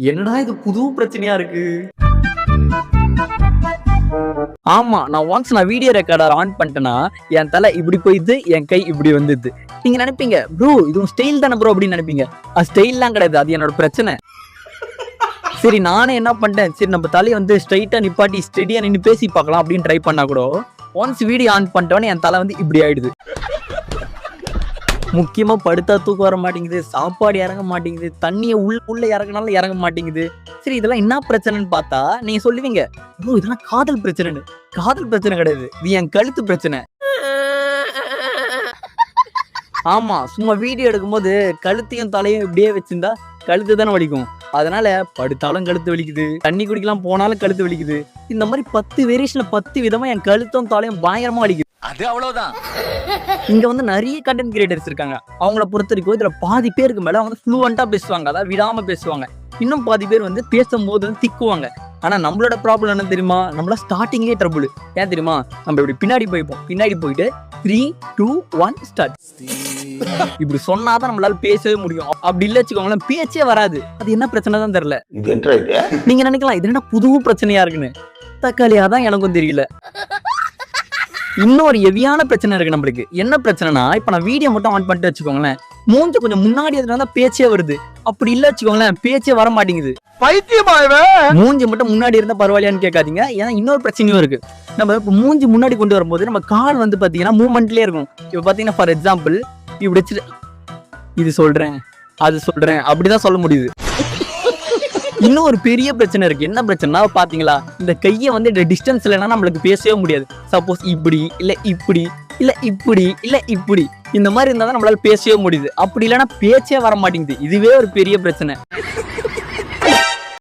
என்னடா இது புது பிரச்சனையா இருக்கு. ஆமா, நான் வீடியோ ரெக்கார்டர் ஆன் பண்ணிட்டேன்னா என் தலை இப்படி போயிடுது, என் கை இப்படி வந்துடுது. நீங்க நினைப்பீங்க ப்ரோ இது ஸ்டைல் தானே ப்ரோ அப்படின்னு நினைப்பீங்க. அது ஸ்டைல்லாம் கிடையாது, அது என்னோட பிரச்சனை. சரி நானே என்ன பண்ணிட்டேன், சரி நம்ம தலையை வந்து ஸ்ட்ரைட்டா நிப்பாட்டி ஸ்டெடியா நின்று பேசி பார்க்கலாம் அப்படின்னு ட்ரை பண்ணா கூட ஒன்ஸ் வீடியோ ஆன் பண்ணிட்டோன்னே என் தலை வந்து இப்படி ஆயிடுது. முக்கியமா படுத்தா தூக்கம் வர மாட்டேங்குது, சாப்பாடு இறங்க மாட்டேங்குது, தண்ணியை உள்ள இறங்கினாலும் இறங்க மாட்டேங்குது. சரி இதெல்லாம் என்ன பிரச்சனைன்னு பார்த்தா நீங்க சொல்லுவீங்க ப்ரோ இதெல்லாம் காதல் பிரச்சனைன்னு. காதல் பிரச்சனை கிடையாது, இது என் கழுத்து பிரச்சனை. ஆமா, சும்மா வீடியோ எடுக்கும்போது கழுத்தையும் தலையும் இப்படியே வச்சிருந்தா கழுத்து தானே வலிக்கும். அதனால படுத்தாலும் கழுத்து வலிக்குது, தண்ணி குடிக்கலாம் போனாலும் கழுத்து வலிக்குது. இந்த மாதிரி 10 வேரியேஷன்ல 10 விதமா என் கழுத்தும் தலையும் பயங்கரமா வலிக்குது. அது அவ்வளவுதான். இங்க வந்து நிறைய கண்டென்ட் கிரியேட்டர்ஸ் இருக்காங்க. அவங்கள பொறுத்த வரைக்கும் இதுல பாதி பேருக்கு மேல அவங்க ஃப்ளூவெண்டா பேசுவாங்க, அதாவது விடாம பேசுவாங்க. இன்னும் பாதி பேர் வந்து பேசும்போது திக்குவாங்க. ஆனா நம்மளோட ப்ராப்ளம் என்ன தெரியுமா, நம்மள ஸ்டார்டிங்கே ட்ரபிள். ஏன் தெரியுமா, நம்ம இப்படி பின்னாடி போயிட்டு 3, 2, 1 ஸ்டார்ட் இப்படி சொன்னாதான் நம்மளால பேசவே முடியும். அப்படி இல்ல வச்சுக்கோங்களேன் பேச்சே வராது. அது என்ன பிரச்சனை தான் தெரியல. நீங்க நினைக்கலாம் இது என்ன புது பிரச்சனையா இருக்குன்னு. தக்காளியாதான் எனக்கும் தெரியல. இன்னொரு ஹெவியான பிரச்சனை இருக்கு நம்மளுக்கு. என்ன பிரச்சனைனா, இப்ப நான் வீடியோ மட்டும் ஆன் பண்ணிட்டு வச்சுக்கோங்களேன், மூஞ்சி கொஞ்சம் முன்னாடி இருந்தா பேச்சே வருது. அப்படி இல்ல வச்சுக்கோங்களேன் பேச்சே வர மாட்டேங்குது. மூஞ்சி மட்டும் முன்னாடி இருந்தா பரவாயில்லையான்னு கேட்காதீங்க. ஏன்னா இன்னொரு பிரச்சனையும் இருக்கு. நம்ம இப்ப மூஞ்சி முன்னாடி கொண்டு வரும்போது நம்ம கால் வந்து பாத்தீங்கன்னா மூவ்மெண்ட்லயே இருக்கும். இப்ப பாத்தீங்கன்னா ஃபார் எக்ஸாம்பிள் இப்படி வச்சுட்டு இது சொல்றேன் அது சொல்றேன் அப்படிதான் சொல்ல முடியுது. இன்னும் ஒரு பெரிய பிரச்சனை இருக்கு. என்ன பிரச்சனைனா பாத்தீங்களா, இந்த கையை வந்து டிஸ்டன்ஸ் இல்லைன்னா நம்மளுக்கு பேசவே முடியாது. சப்போஸ் இப்படி இல்ல இப்படி இல்ல இப்படி இல்ல இப்படி இந்த மாதிரி இருந்தா தான் நம்மளால பேசவே முடியுது. அப்படி இல்லைன்னா பேச்சே வர மாட்டேங்குது. இதுவே ஒரு பெரிய பிரச்சனை.